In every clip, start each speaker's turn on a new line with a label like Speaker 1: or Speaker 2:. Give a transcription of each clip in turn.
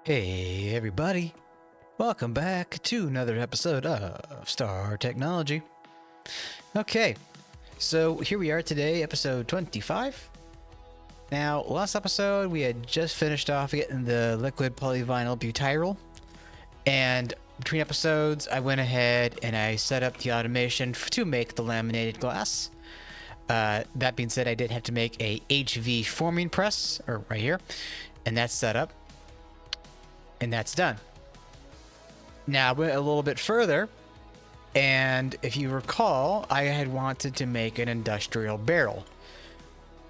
Speaker 1: Hey everybody, welcome back to another episode of Star Technology. Okay, so here we are today, episode 25. Now, last episode we had just finished off getting the liquid polyvinyl butyryl, and between episodes I went ahead and I set up the automation to make the laminated glass. That being said, I did have to make a HV forming press, or right here, and that's set up. And that's done. Now I went a little bit further, and if you recall, I had wanted to make an industrial barrel.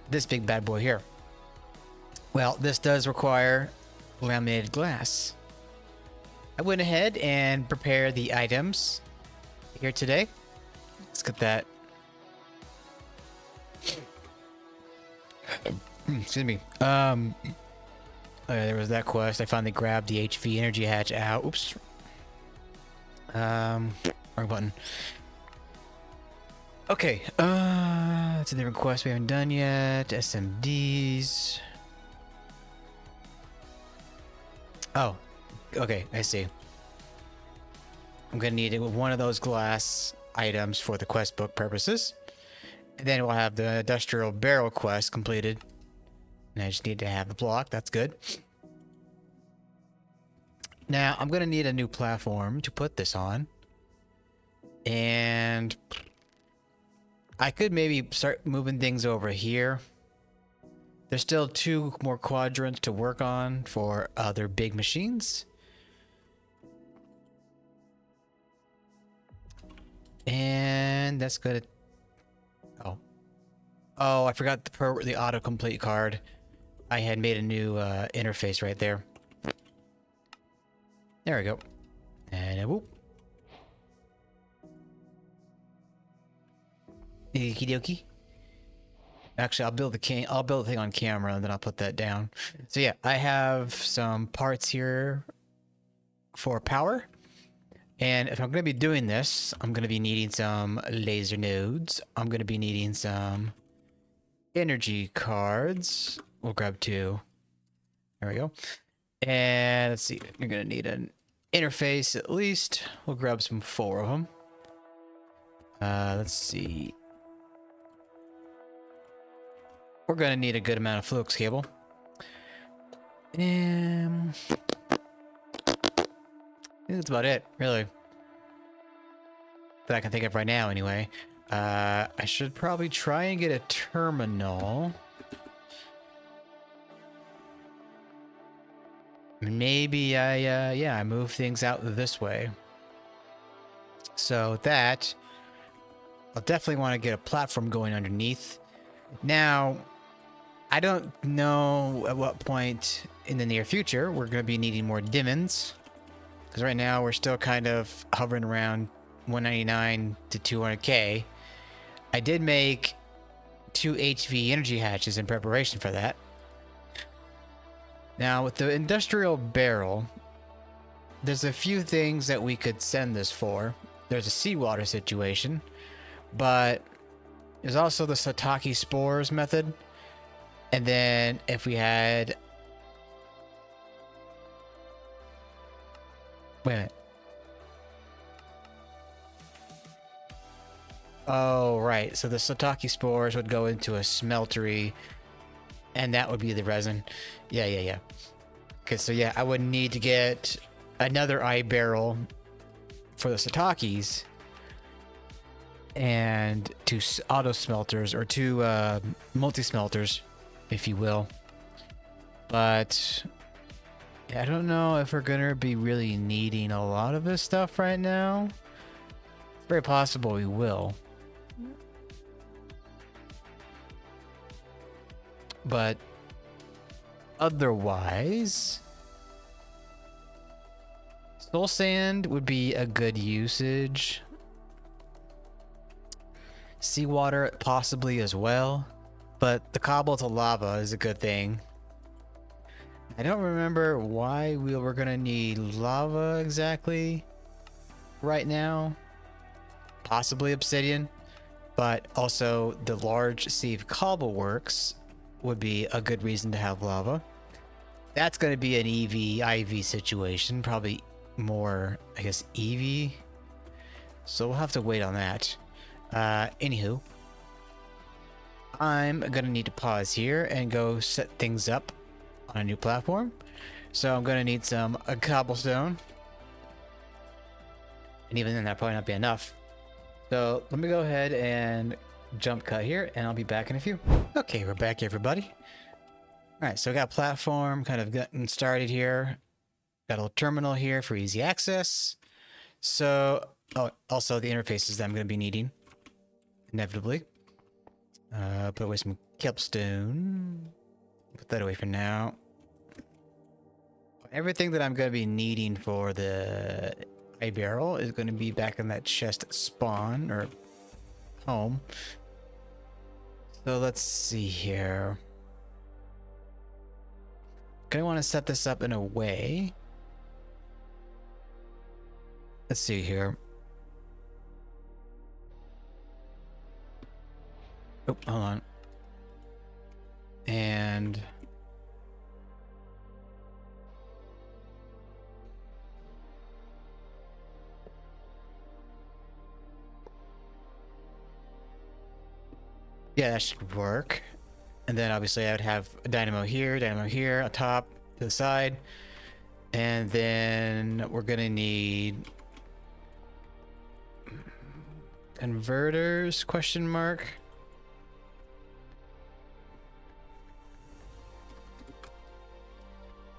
Speaker 1: This big bad boy here. Well, this does require laminated glass. I went ahead and prepared the items here today. Let's get that. Excuse me. There was that quest. I finally grabbed the HV energy hatch out. Oops. Wrong button. Okay. It's a different quest we haven't done yet. SMDs. Oh. Okay, I see. I'm gonna need one of those glass items for the quest book purposes. And then we'll have the industrial barrel quest completed. And I just need to have the block. That's good. Now, I'm going to need a new platform to put this on. And I could maybe start moving things over here. There's still 2 more quadrants to work on for other big machines. And that's good. Oh, I forgot the autocomplete card. I had made a new interface right there. There we go. And a whoop. Okie dokie. Actually, I'll build the thing on camera and then I'll put that down. So yeah, I have some parts here for power. And if I'm going to be doing this, I'm going to be needing some laser nodes. I'm going to be needing some energy cards. We'll grab 2. There we go. And let's see, you're gonna need an interface at least. We'll grab some 4 of them. Let's see. We're gonna need a good amount of flux cable. And I think that's about it, really. That I can think of right now, anyway. I should probably try and get a terminal. Maybe I move things out this way. So that I'll definitely want to get a platform going underneath. Now, I don't know at what point in the near future we're going to be needing more diamonds, because right now we're still kind of hovering around 199 to 200k. I did make 2 HV energy hatches in preparation for that. Now, with the industrial barrel, there's a few things that we could send this for. There's a seawater situation, but there's also the Sataki spores method. And then if we had... Wait a minute. Oh, right. So the Sataki spores would go into a smeltery, and that would be the resin. Yeah. Okay, so yeah, I would need to get another eye barrel for the Satakis and 2 auto smelters, or 2 multi smelters, if you will. But yeah, I don't know if we're gonna be really needing a lot of this stuff right now. It's very possible we will. But otherwise, soul sand would be a good usage. Seawater possibly as well, but the cobble to lava is a good thing. I don't remember why we were gonna need lava exactly right now. Possibly obsidian, but also the large sieve cobble works would be a good reason to have lava. That's going to be an EV IV situation, probably more, I guess, EV. So we'll have to wait on that. Anywho, I'm gonna need to pause here and go set things up on a new platform. So I'm gonna need some cobblestone, and even then that probably not be enough. So let me go ahead and jump cut here, and I'll be back in a few. Okay, we're back, everybody. All right, so we got a platform kind of getting started here. Got a little terminal here for easy access. So, oh, also the interfaces that I'm going to be needing, inevitably. Put away some kelpstone. Put that away for now. Everything that I'm going to be needing for the eye barrel is going to be back in that chest at spawn, or home. So let's see here. Gonna want to set this up in a way. Let's see here. Oh, hold on. And yeah, that should work. And then obviously I would have a dynamo here, on top, to the side. And then we're gonna need converters, question mark.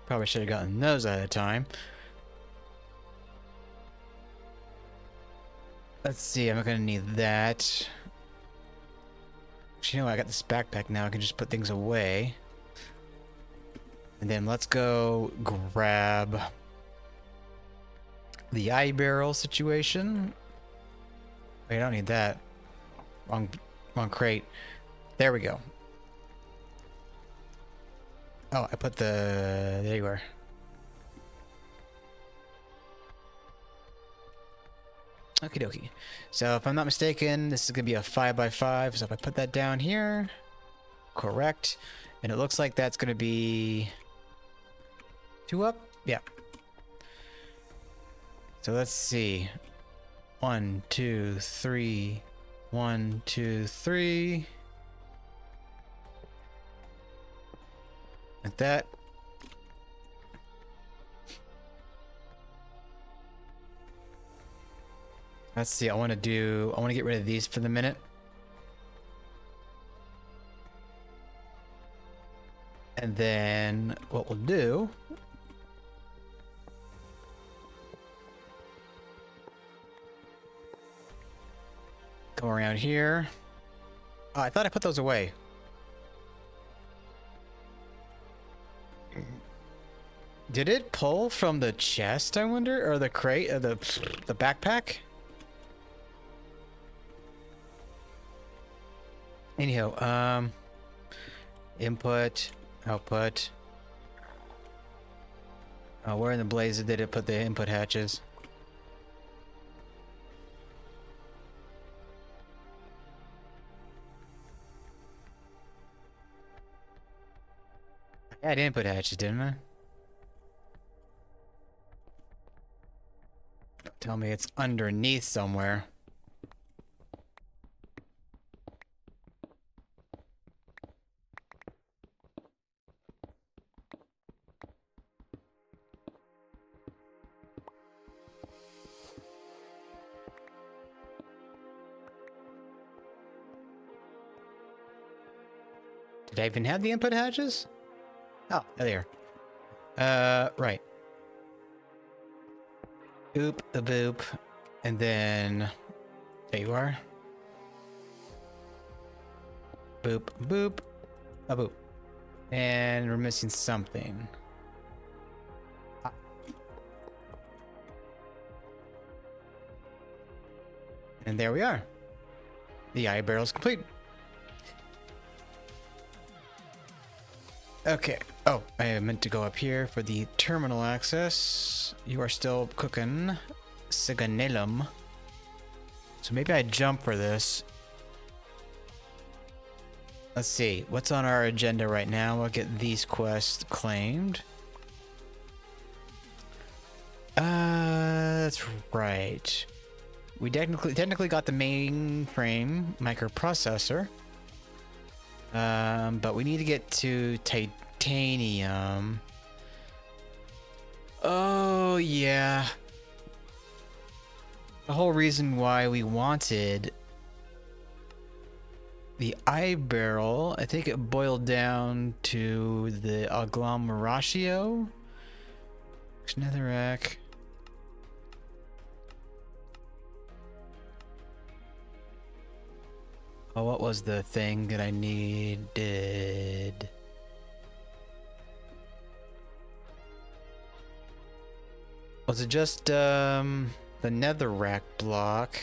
Speaker 1: Probably should have gotten those at a time. Let's see, I'm gonna need that. Actually, you know what? I got this backpack now. I can just put things away. And then let's go grab the eye barrel situation. Wait, I don't need that. Wrong crate. There we go. Oh, I put the... There you are. Okie dokie. So if I'm not mistaken, this is going to be a 5x5. So if I put that down here, correct. And it looks like that's going to be 2 up. Yeah. So let's see. 1, 2, 3. 1, 2, 3. Like that. Let's see, I want to get rid of these for the minute. And then what we'll do, come around here. Oh, I thought I put those away. Did it pull from the chest, I wonder? Or the crate, or the backpack? Anyhow, input, output. Where in the blazer did it put the input hatches? I had input hatches, didn't I? Tell me it's underneath somewhere. Did I even have the input hatches? Oh, there they are. Right. Boop, the boop, and then there you are. Boop, boop, a boop, and we're missing something. Ah. And there we are. The eye barrel is complete. Okay. Oh, I meant to go up here for the terminal access. You are still cooking Siganelum. So maybe I jump for this. Let's see. What's on our agenda right now? We'll get these quests claimed. That's right. We technically got the mainframe microprocessor. But we need to get to titanium. Oh, yeah. The whole reason why we wanted the eye barrel, I think it boiled down to the agglomeratio. Netherrack. Oh, what was the thing that I needed? Was it just the netherrack block?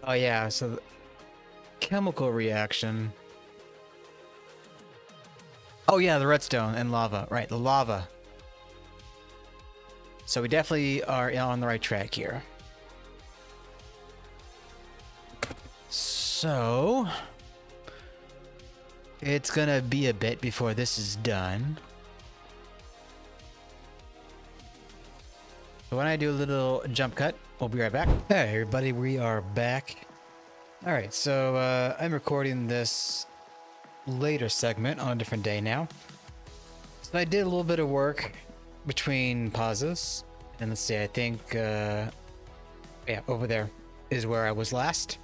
Speaker 1: Oh yeah, so the chemical reaction. Oh yeah, the redstone and lava. Right, the lava. So we definitely are on the right track here. So it's gonna be a bit before this is done. So when I do a little jump cut, we'll be right back. Hey everybody, we are back. Alright, so I'm recording this later segment on a different day now. So I did a little bit of work between pauses. And let's see, I think, yeah, over there is where I was last.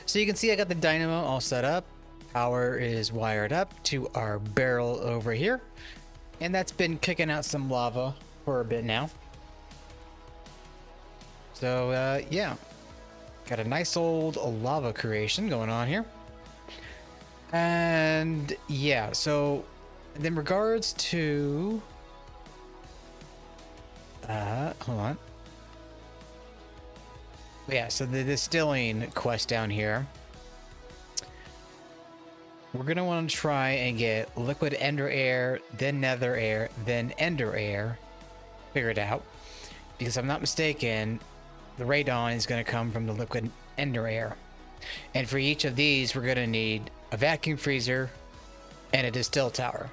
Speaker 1: So you can see I got the dynamo all set up. Power is wired up to our barrel over here. And that's been kicking out some lava for a bit now. So, yeah. Got a nice old lava creation going on here. And, yeah, so in regards to... hold on. Yeah, so the distilling quest down here. We're going to want to try and get liquid ender air, then nether air, then ender air figured out. Because if I'm not mistaken, the radon is going to come from the liquid ender air. And for each of these, we're going to need a vacuum freezer and a distill tower.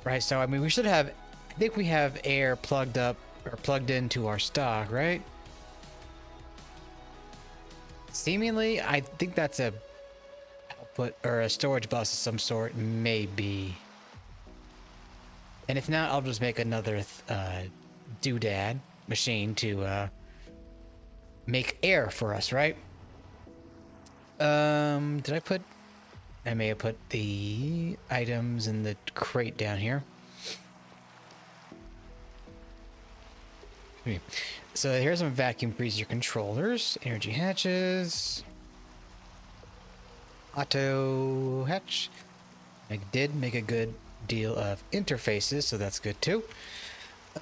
Speaker 1: Right, so I mean, we should have, I think we have air plugged up or plugged into our stock, right? Seemingly, I think that's a output or a storage bus of some sort, maybe. And if not, I'll just make another doodad machine to make air for us, right? Did I put... I may have put the items in the crate down here. So here's some vacuum freezer controllers, energy hatches, auto hatch. I did make a good deal of interfaces, so that's good too.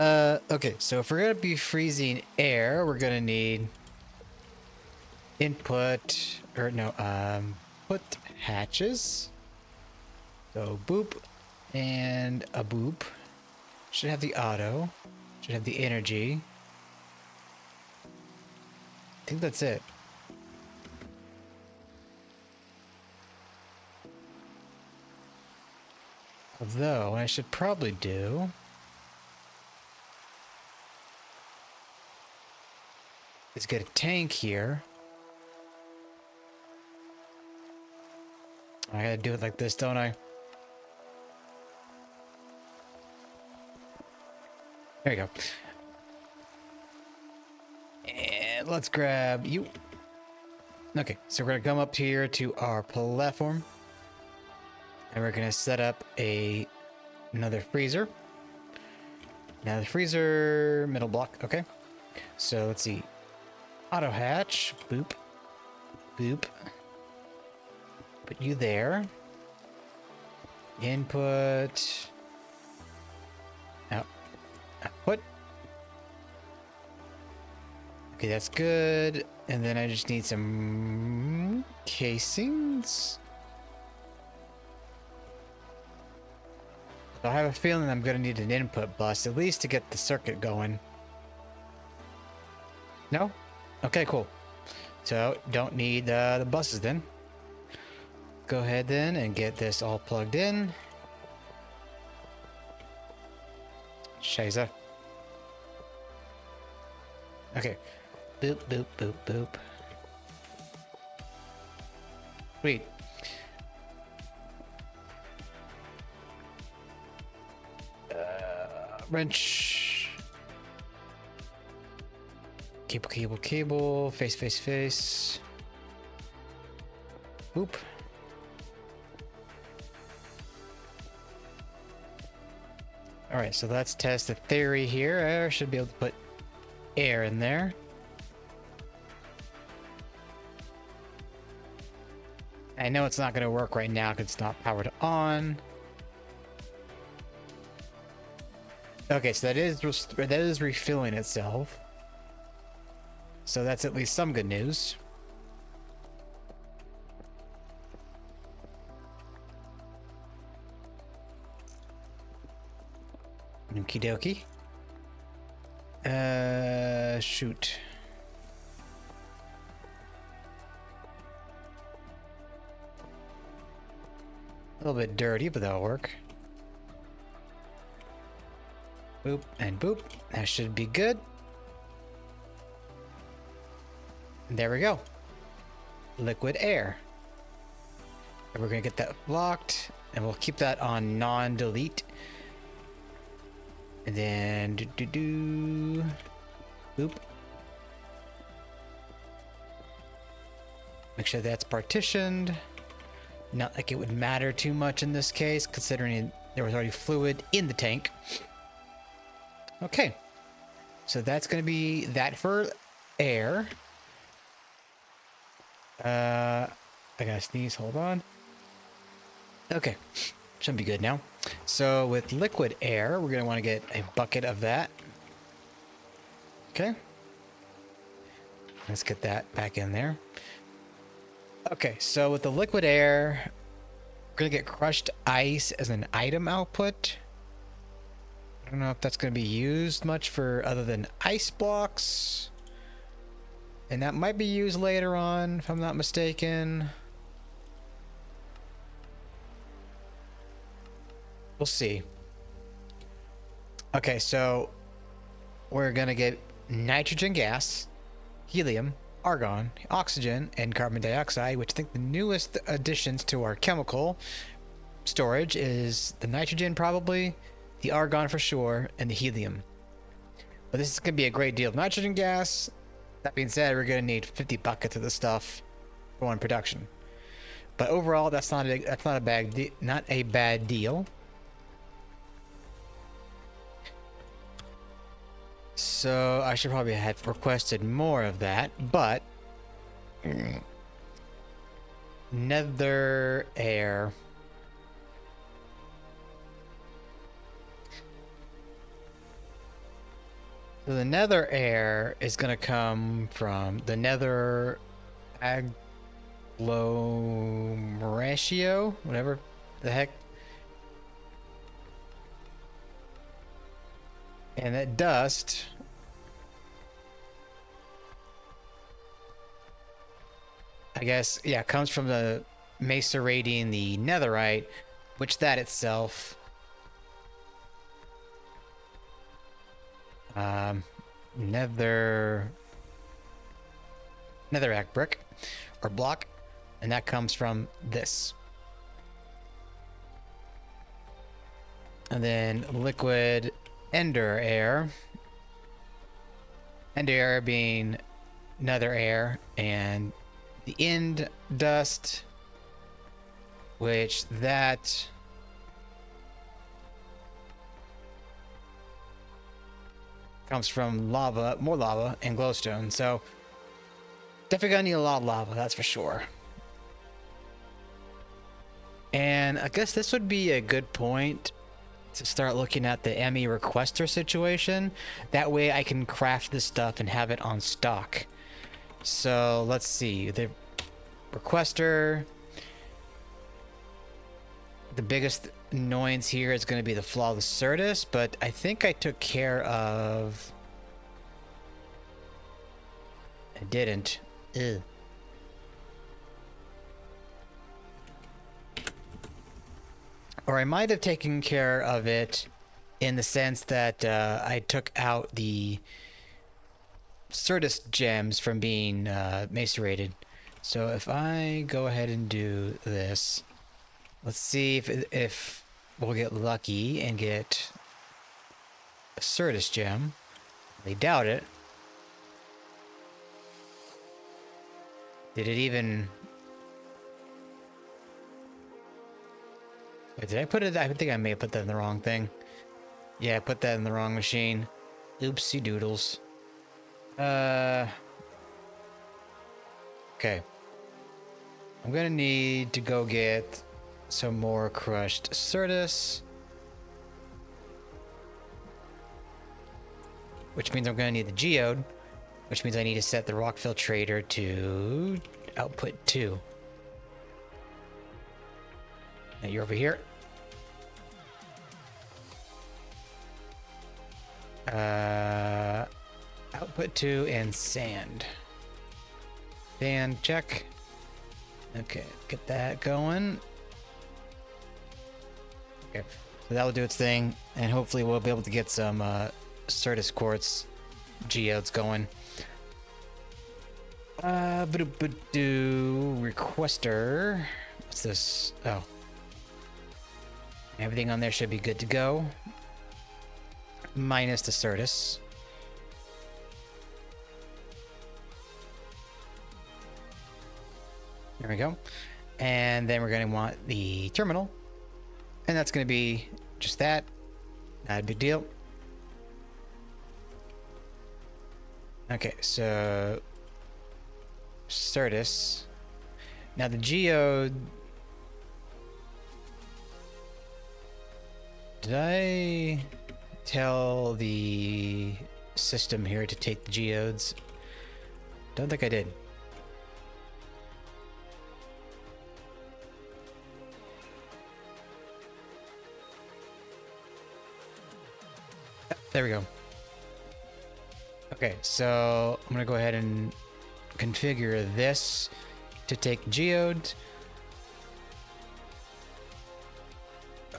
Speaker 1: Okay, so if we're gonna be freezing air, we're gonna need input, or no, put hatches. So boop and a boop. Should have the auto, should have the energy. I think that's it. Although, what I should probably do is get a tank here. I gotta do it like this, don't I? There you go. And let's grab you. Okay, so we're gonna come up here to our platform. And we're gonna set up another freezer. Now the freezer, middle block, okay. So let's see. Auto hatch, boop, boop. Put you there. Input. Output. Okay, that's good. And then I just need some casings. So I have a feeling I'm going to need an input bus, at least to get the circuit going. No? Okay, cool. So, don't need the buses then. Go ahead then and get this all plugged in. Shiza. Okay. Boop, boop, boop, boop. Sweet. Wrench. Cable, cable, cable. Face, face, face. Boop. Alright, so let's test the theory here. I should be able to put air in there. I know it's not going to work right now because it's not powered on. Okay, so that is refilling itself. So that's at least some good news. Okie dokie. Shoot. A little bit dirty, but that'll work. Boop and boop. That should be good. There we go. Liquid air. And we're gonna get that blocked, and we'll keep that on non-delete. And then boop. Make sure that's partitioned. Not like it would matter too much in this case, considering there was already fluid in the tank. Okay, so that's going to be that for air. I gotta sneeze, hold on. Okay, should be good now. So with liquid air, we're going to want to get a bucket of that. Okay, let's get that back in there. Okay, so with the liquid air, we're going to get crushed ice as an item output. I don't know if that's going to be used much for other than ice blocks. And that might be used later on, if I'm not mistaken. We'll see. Okay, so we're going to get nitrogen gas, helium, argon, oxygen, and carbon dioxide, which I think the newest additions to our chemical storage is the nitrogen probably, the argon for sure, and the helium. But this is going to be a great deal of nitrogen gas. That being said, we're going to need 50 buckets of this stuff for one production. But overall, that's not a bad deal. So I should probably have requested more of that, but nether air. So the nether air is going to come from the nether agglomeratio, whatever the heck. And that dust I guess, yeah, comes from the macerating the netherite, which that itself netherrack brick or block, and that comes from this. And then liquid ender air being nether air, and the end dust, which that comes from lava, more lava, and glowstone. So definitely gonna need a lot of lava, that's for sure. And I guess this would be a good point to start looking at the ME Requester situation. That way I can craft this stuff and have it on stock. So let's see, the Requester, the biggest annoyance here is going to be the flawless Certus, but I think I took care of... I didn't. Ugh. Or I might have taken care of it in the sense that I took out the Certus gems from being macerated. So if I go ahead and do this, let's see if we'll get lucky and get a Certus gem. I doubt it. Did it even... Wait, did I put it... I think I may have put that in the wrong thing. Yeah, I put that in the wrong machine. Oopsie doodles. Okay. I'm gonna need to go get some more crushed Certus. Which means I'm gonna need the geode. Which means I need to set the rock filtrator to output 2. Now you're over here. Output 2 and sand. Sand, check. Okay, get that going. Okay, so that will do its thing, and hopefully we'll be able to get some Certus quartz geodes going. Requester. What's this? Oh. Everything on there should be good to go. Minus the Certus. There we go. And then we're going to want the terminal. And that's going to be just that. Not a big deal. Okay, so Certus. Now the geode. Did I tell the system here to take the geodes? Don't think I did. There we go. Okay, so I'm gonna go ahead and configure this to take geodes.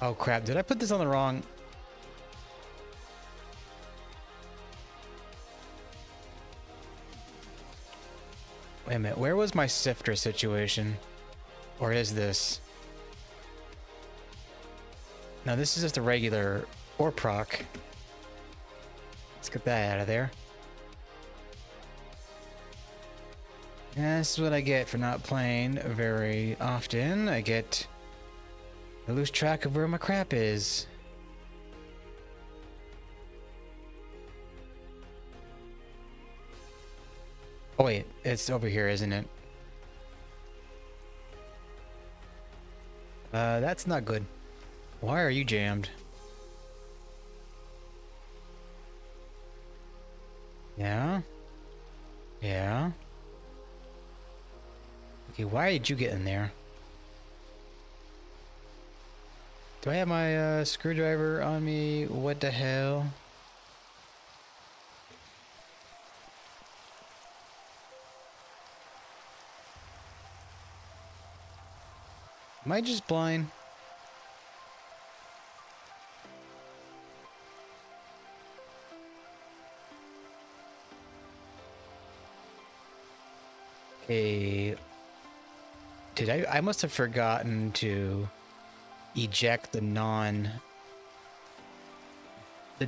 Speaker 1: Oh crap, did I put this on the wrong? Wait a minute, where was my sifter situation? Or is this? No, this is just a regular ore proc. Let's get that out of there. And this is what I get for not playing very often. I lose track of where my crap is. Oh wait, it's over here, isn't it? That's not good. Why are you jammed? Yeah? Yeah? Okay, why did you get in there? Do I have my screwdriver on me? What the hell? Am I just blind? Okay. I must have forgotten to eject the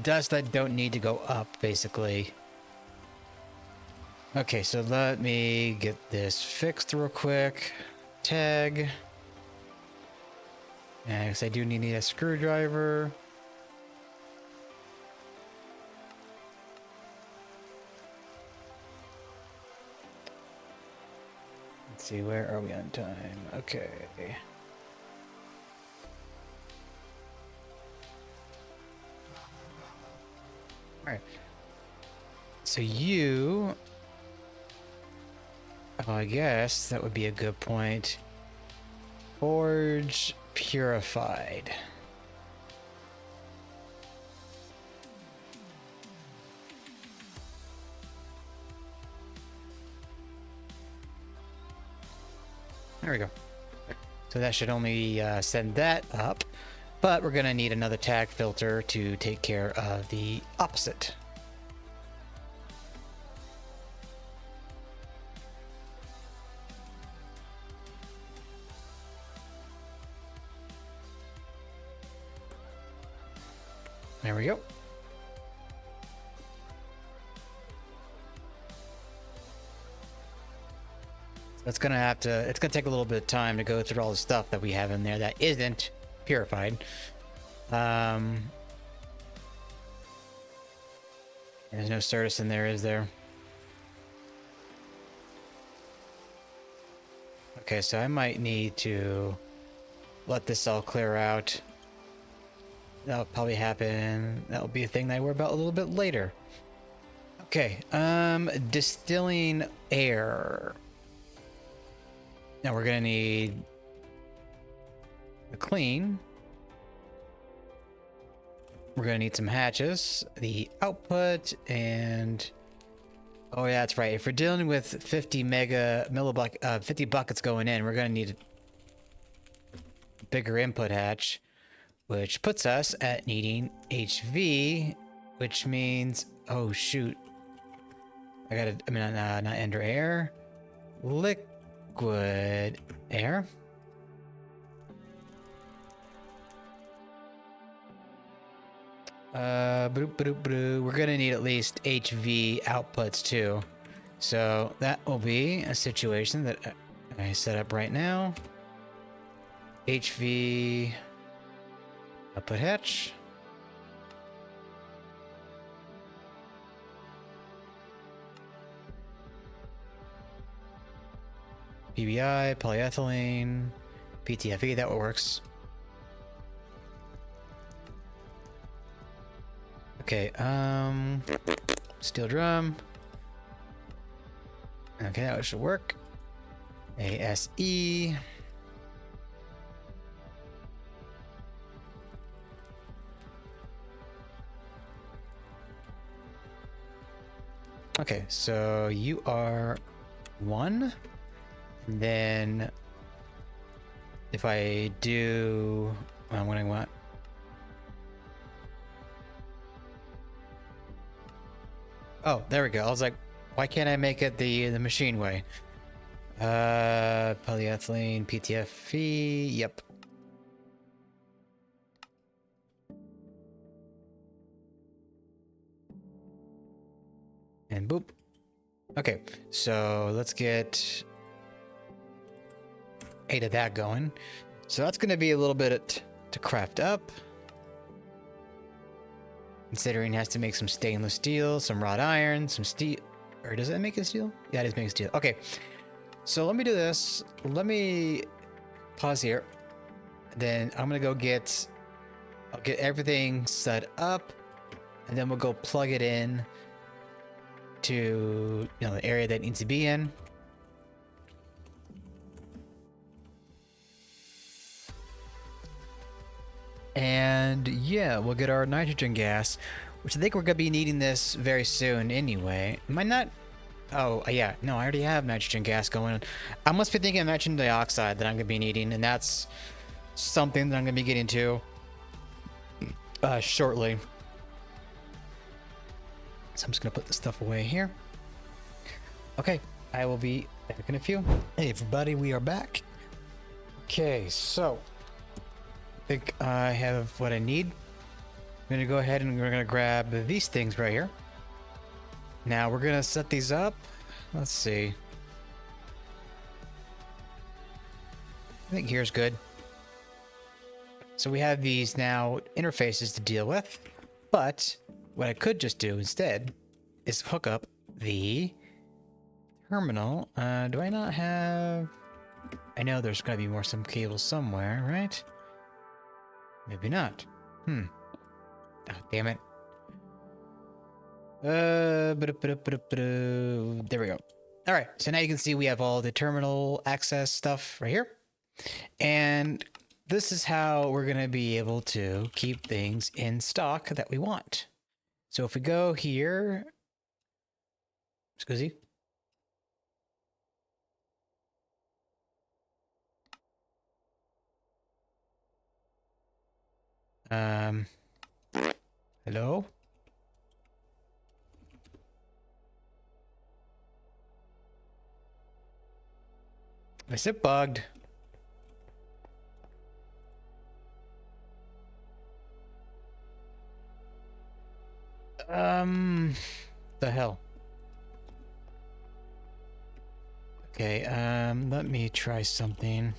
Speaker 1: dust that don't need to go up, basically. Okay, so let me get this fixed real quick. Tag. And I guess I do need a screwdriver. Let's see, where are we on time? Okay. Alright. So you... Oh, I guess that would be a good point. Forge purified. There we go. So that should only send that up. But we're going to need another tag filter to take care of the opposite. There we go. It's gonna take a little bit of time to go through all the stuff that we have in there that isn't purified. There's no Certus in there, is there? Okay, so I might need to let this all clear out. That'll probably happen. That'll be a thing that I worry about a little bit later. Okay, distilling air. Now we're gonna need a clean. We're gonna need some hatches, the output, and oh yeah, that's right. If we're dealing with 50 50 buckets going in, we're gonna need a bigger input hatch, which puts us at needing HV, which means oh shoot, not ender air, liquid air. We're gonna need at least HV outputs too. So that will be a situation that I set up right now. HV output hatch. PBI, polyethylene, PTFE, that works. Okay, steel drum. Okay, that should work. ASE. Okay, so you are 1. And then if I do, what I want. Oh, there we go. I was like, why can't I make it the machine way? Polyethylene, PTFE, yep. And boop. Okay, so let's get 8 of that going. So that's going to be a little bit to craft up. Considering it has to make some stainless steel, some wrought iron, some steel. Or does that make it steel? Yeah, it is making steel. Okay, so let me do this. Let me pause here. Then I'm going to go I'll get everything set up. And then we'll go plug it in to the area that it needs to be in. And yeah, we'll get our nitrogen gas, which I think we're gonna be needing this very soon anyway. Am I not? Oh yeah, no, I already have nitrogen gas going on. I must be thinking of nitrogen dioxide that I'm gonna be needing, and that's something that I'm gonna be getting to shortly. So I'm just gonna put this stuff away here. Okay, I will be back in a few. Hey everybody, we are back. Okay, so I think I have what I need. I'm gonna go ahead and we're gonna grab these things right here. Now we're gonna set these up. Let's see. I think here's good. So we have these now interfaces to deal with, but what I could just do instead is hook up the terminal. Do I not have? I know there's gotta be some cables somewhere, right? Maybe not. Oh, damn it. There we go. All right, so now you can see we have all the terminal access stuff right here. And this is how we're going to be able to keep things in stock that we want. So if we go here, Scuzzy. Hello? Is it bugged? The hell? Okay, let me try something.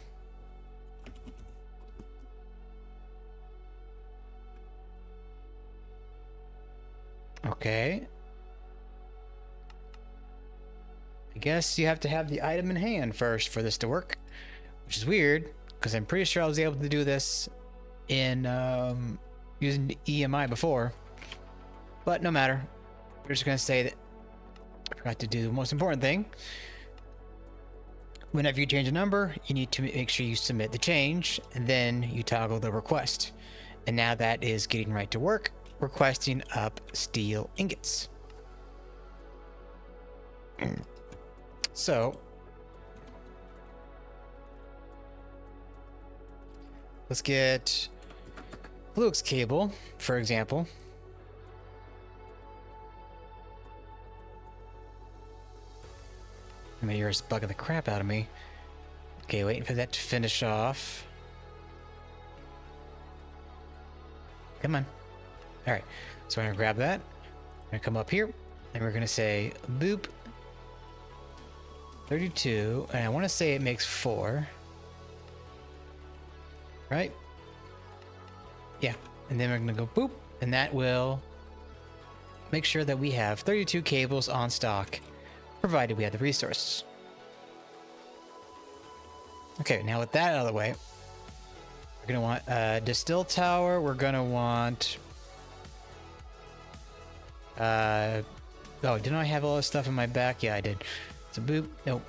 Speaker 1: Okay. I guess you have to have the item in hand first for this to work, which is weird, because I'm pretty sure I was able to do this in, using EMI before. But no matter. We're just gonna say that I forgot to do the most important thing. Whenever you change a number, you need to make sure you submit the change, and then you toggle the request. And now that is getting right to work, requesting up steel ingots. So, let's get flux cable, for example. My ear's bugging the crap out of me. Okay, waiting for that to finish off. Come on. Alright, so I'm gonna grab that. I'm gonna come up here, and we're gonna say boop 32, and I want to say it makes 4. Right? Yeah, and then we're gonna go boop, and that will make sure that we have 32 cables on stock, provided we have the resources. Okay, now with that out of the way, we're gonna want a Distill Tower. We're gonna want oh, didn't I have all this stuff in my back? Yeah, I did. So boop, nope.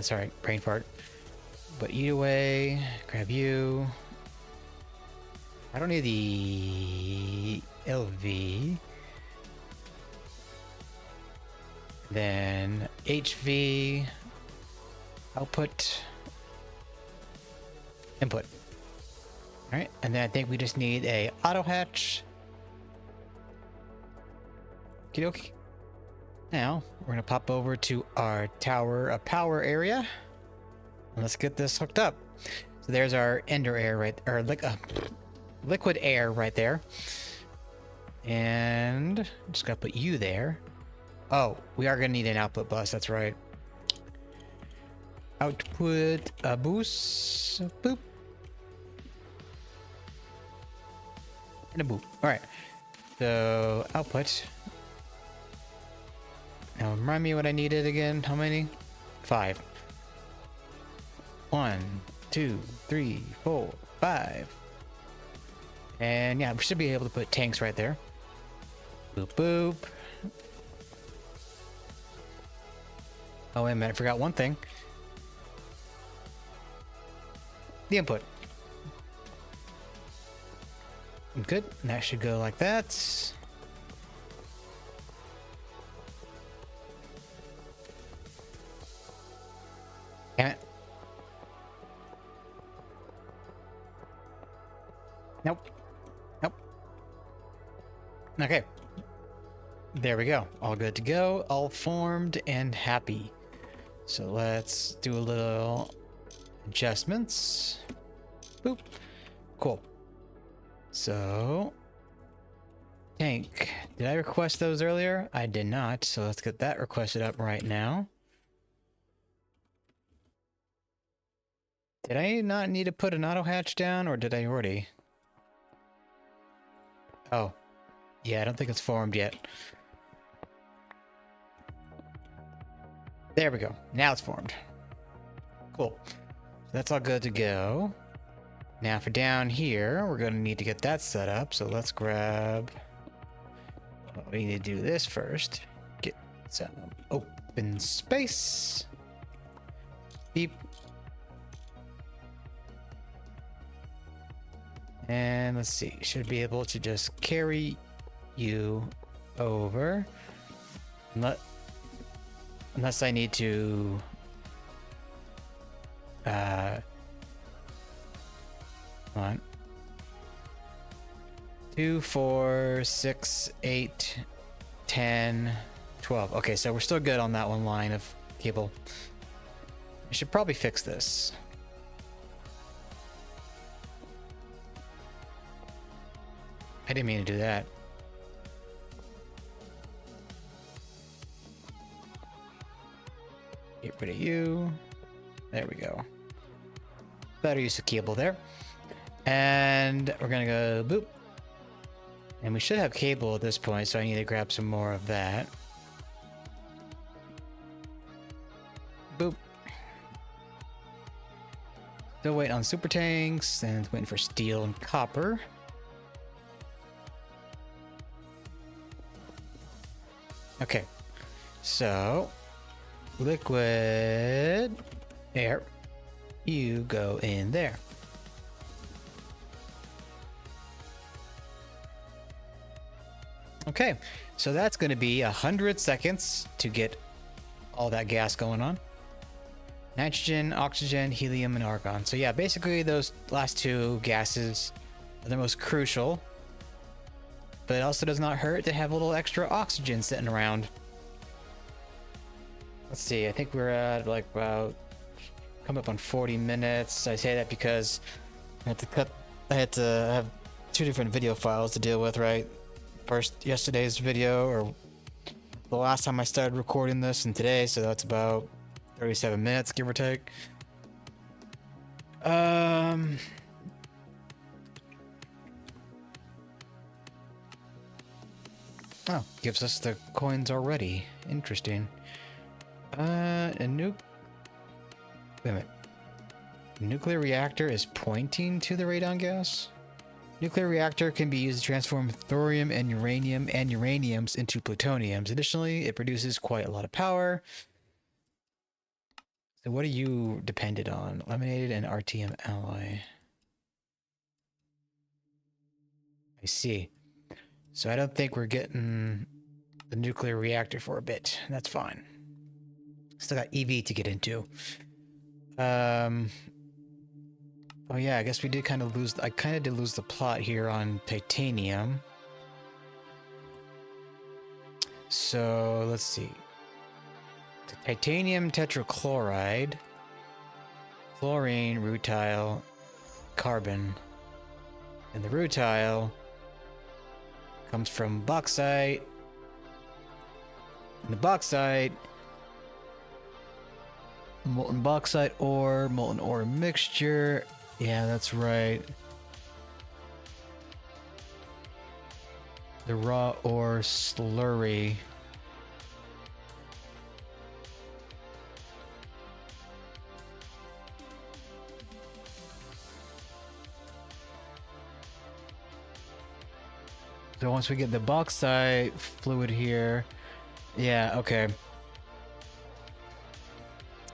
Speaker 1: Sorry, brain fart. But either way, grab you. I don't need the LV. Then HV, output, input. All right, and then I think we just need a auto hatch. Okie dokie. Now we're gonna pop over to our tower power area. Let's get this hooked up. So there's our ender air right, or liquid air right there. And just gotta put you there. Oh, we are gonna need an output bus. That's right. Output boost. Boop. And a boop. All right. So output. Now remind me what I needed again. How many? 5. 1, 2, 3, 4, 5. And yeah, we should be able to put tanks right there. Boop boop. Oh wait a minute, I forgot one thing. The input. Good, and that should go like that. Damn it. Nope. Nope. Okay. There we go. All good to go. All formed and happy. So let's do a little adjustments. Boop. Cool. So, tank. Did I request those earlier? I did not. So let's get that requested up right now. Did I not need to put an auto hatch down, or did I already? Oh, yeah, I don't think it's formed yet. There we go. Now it's formed. Cool. So that's all good to go. Now for down here, we're going to need to get that set up. So let's grab... Well, we need to do this first. Get some open space. Beep. And let's see. Should be able to just carry you over. Unless I need to Come on. 2, 4, 6, 8, 10, 12. Okay, so we're still good on that one line of cable. I should probably fix this. I didn't mean to do that. Get rid of you. There we go. Better use of cable there. And we're gonna go boop. And we should have cable at this point, so I need to grab some more of that. Boop. Still waiting on super tanks, and waiting for steel and copper. Okay, so liquid air, you go in there. Okay, so that's going to be 100 seconds to get all that gas going on. Nitrogen, oxygen, helium, and argon. So yeah, basically those last two gases are the most crucial. But it also does not hurt to have a little extra oxygen sitting around. Let's see, I think we're at like about come up on 40 minutes. I say that because I had to have two different video files to deal with, right? First yesterday's video, or the last time I started recording this, and today, so that's about 37 minutes, give or take. Oh, gives us the coins already. Interesting. Wait a minute. Nuclear reactor is pointing to the radon gas? Nuclear reactor can be used to transform thorium and uraniums into plutoniums. Additionally, it produces quite a lot of power. So what are you dependent on? Laminated and RTM alloy. I see. So I don't think we're getting the nuclear reactor for a bit. That's fine. Still got EV to get into. Oh yeah, I guess we did kind of lose. I kind of did lose the plot here on titanium. So let's see. The titanium tetrachloride, chlorine, rutile, carbon, and the rutile comes from bauxite. And the bauxite, molten bauxite ore, molten ore mixture. Yeah, that's right. The raw ore slurry. So once we get the bauxite fluid here, yeah, okay.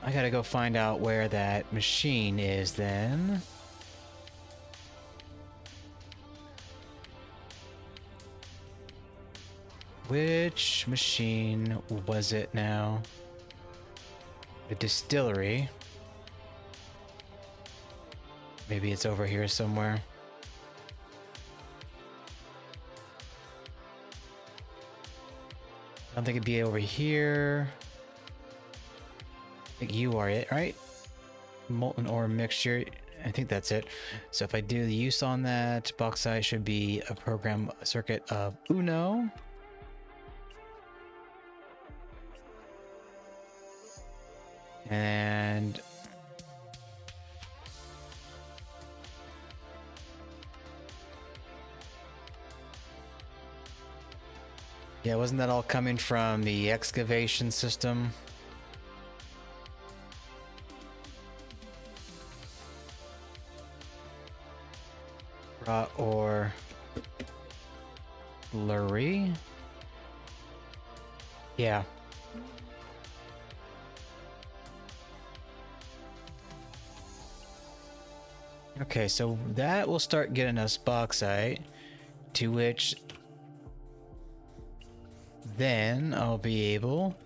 Speaker 1: I gotta go find out where that machine is then. Which machine was it now? The distillery. Maybe it's over here somewhere. I don't think it'd be over here. I think you are it, right? Molten ore mixture. I think that's it. So if I do the use on that, bauxite should be a program circuit of Uno. And yeah, wasn't that all coming from the excavation system? Raw ore slurry. Yeah. Okay, so that will start getting us bauxite, to which then I'll be able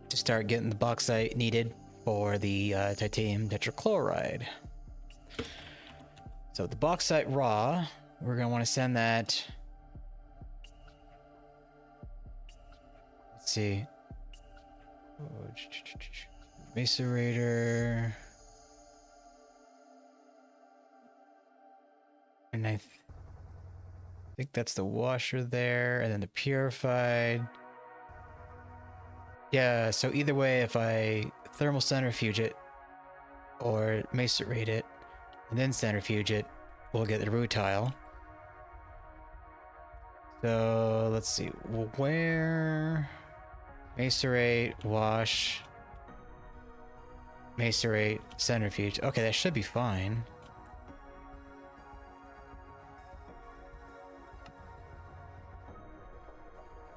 Speaker 1: to start getting the bauxite needed for the titanium tetrachloride. So the bauxite raw, we're going to want to send that. Let's see. Macerator. And I think that's the washer there, and then the purified. Yeah, so either way, if I thermal centrifuge it or macerate it and then centrifuge it, we'll get the rutile. So let's see, where macerate, wash, macerate, centrifuge. Okay, that should be fine.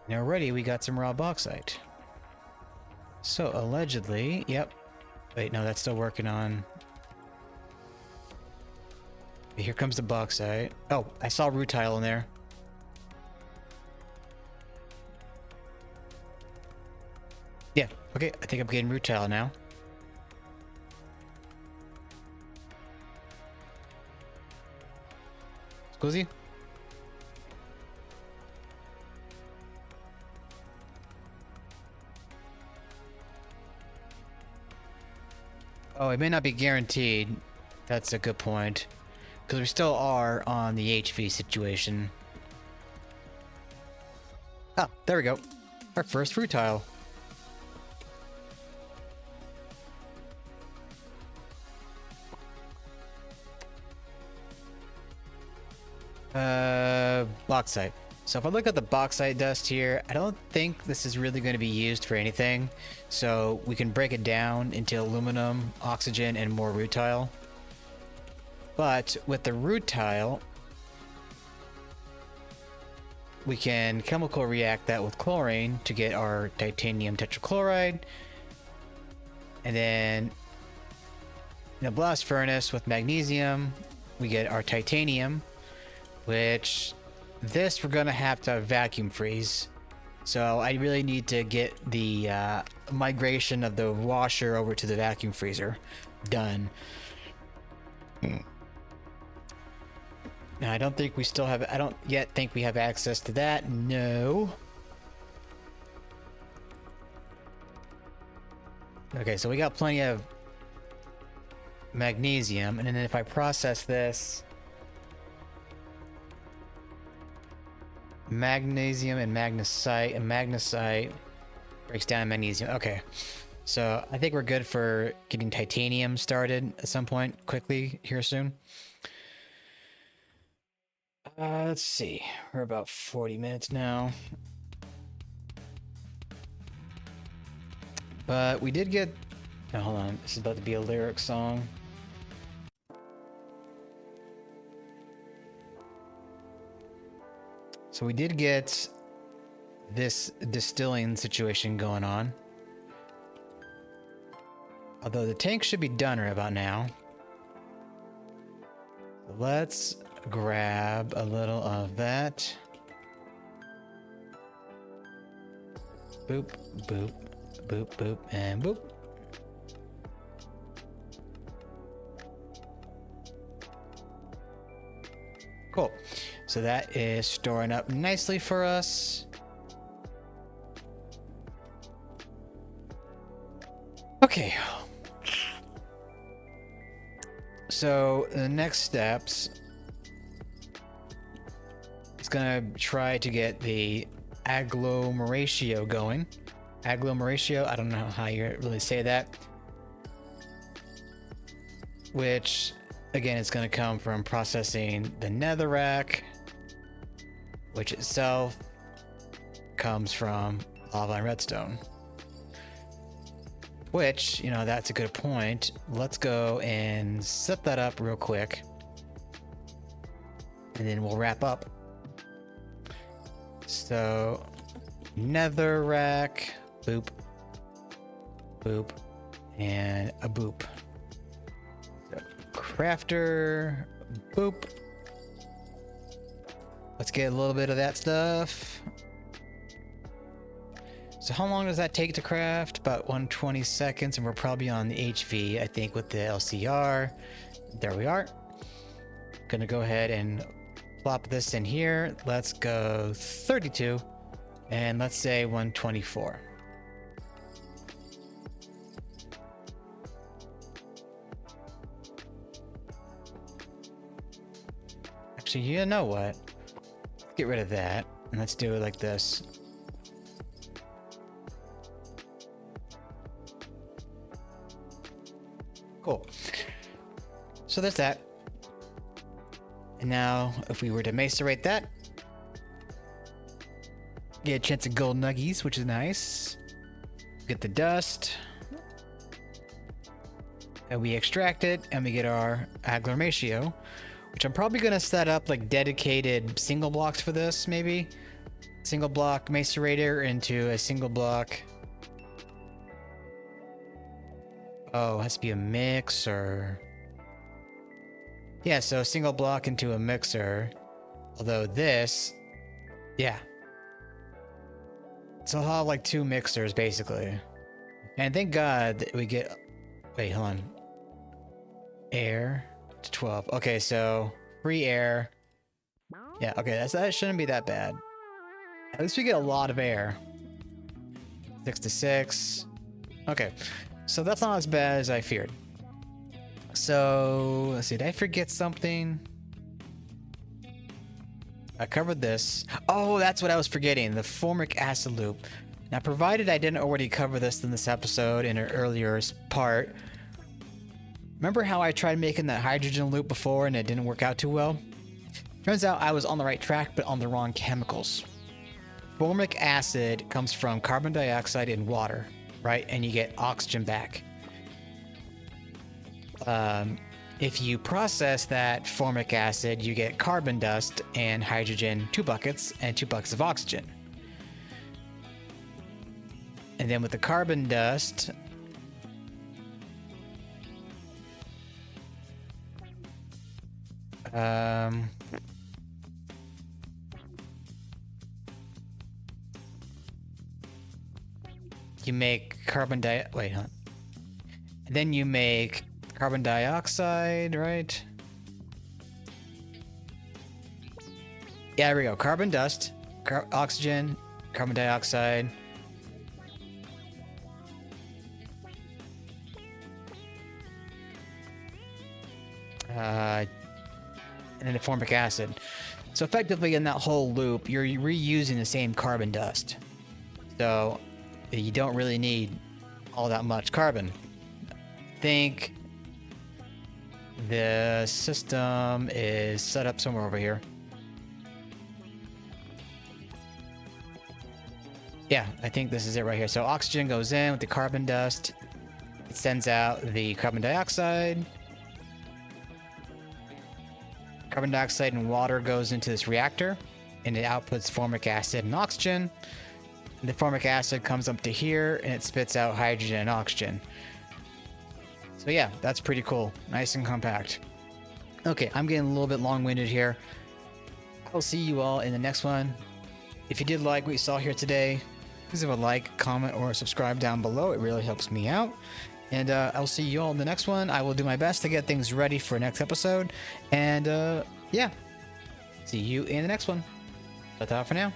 Speaker 1: Now already we got some raw bauxite. So allegedly, yep. Wait, no, that's still working on. Here comes the bauxite. Oh, I saw rutile in there. Yeah, okay, I think I'm getting rutile now. Scusi? Oh, it may not be guaranteed. That's a good point. Because we still are on the HV situation. Ah, there we go. Our first rutile. Bauxite. So if I look at the bauxite dust here, I don't think this is really going to be used for anything. So we can break it down into aluminum, oxygen, and more rutile. But with the rutile, we can chemical react that with chlorine to get our titanium tetrachloride. And then in a blast furnace with magnesium, we get our titanium, which this we're gonna have to vacuum freeze. So I really need to get the migration of the washer over to the vacuum freezer done. Now I don't think we still have, I don't yet think we have access to that. No. Okay, so we got plenty of magnesium, and then if I process this, magnesium and magnesite breaks down magnesium. Okay, so I think we're good for getting titanium started at some point quickly here soon. Let's see, we're about 40 minutes now, but we did get, oh, hold on, this is about to be a lyric song. So we did get this distilling situation going on. Although the tank should be done right about now. So let's grab a little of that. Boop, boop, boop, boop, and boop. Cool. So that is storing up nicely for us. Okay. So the next steps is gonna try to get the agglomeratio going. Agglomeratio, I don't know how you really say that. Which, again, it's gonna come from processing the netherrack, which itself comes from lava and redstone. Which, you know, that's a good point. Let's go and set that up real quick. And then we'll wrap up. So, netherrack, boop, boop, and a boop. So, crafter, boop. Let's get a little bit of that stuff. So how long does that take to craft? About 120 seconds, and we're probably on the HV, I think, with the LCR. There we are. Gonna go ahead and plop this in here. Let's go 32 and let's say 124. Actually, you know what? Get rid of that and let's do it like this. Cool. So there's that. And now, if we were to macerate that, get a chance of gold nuggies, which is nice. Get the dust. And we extract it, and we get our agglomeratio, which I'm probably going to set up like dedicated single blocks for this, maybe. Single block macerator into a single block. Oh, it has to be a mixer. Yeah, so single block into a mixer. Although this, yeah. So I'll have like 2 mixers basically. And thank God that we get, wait, hold on. Air to 12. Okay, so free air. Yeah, okay, that shouldn't be that bad. At least we get a lot of air. 6 to 6. Okay, so that's not as bad as I feared. So, let's see, did I forget something? I covered this. Oh, that's what I was forgetting, the formic acid loop. Now, provided I didn't already cover this in this episode in an earlier part, remember how I tried making that hydrogen loop before and it didn't work out too well? Turns out I was on the right track, but on the wrong chemicals. Formic acid comes from carbon dioxide and water, right? And you get oxygen back. If you process that formic acid, you get carbon dust and hydrogen, 2 buckets, and 2 buckets of oxygen. And then with the carbon dust, you make wait, huh? And then you make carbon dioxide, right? Yeah, there we go. Carbon dust, oxygen, carbon dioxide. And then the formic acid. So effectively in that whole loop, you're reusing the same carbon dust. So you don't really need all that much carbon. Think the system is set up somewhere over here. Yeah, I think this is it right here. So oxygen goes in with the carbon dust. It sends out the carbon dioxide. Carbon dioxide and water goes into this reactor, and it outputs formic acid and oxygen. And the formic acid comes up to here, and it spits out hydrogen and oxygen. So yeah, that's pretty cool. Nice and compact. Okay, I'm getting a little bit long-winded here. I'll see you all in the next one. If you did like what you saw here today, please leave a like, comment, or subscribe down below. It really helps me out. And I'll see you all in the next one. I will do my best to get things ready for next episode. And yeah, see you in the next one. That's all for now.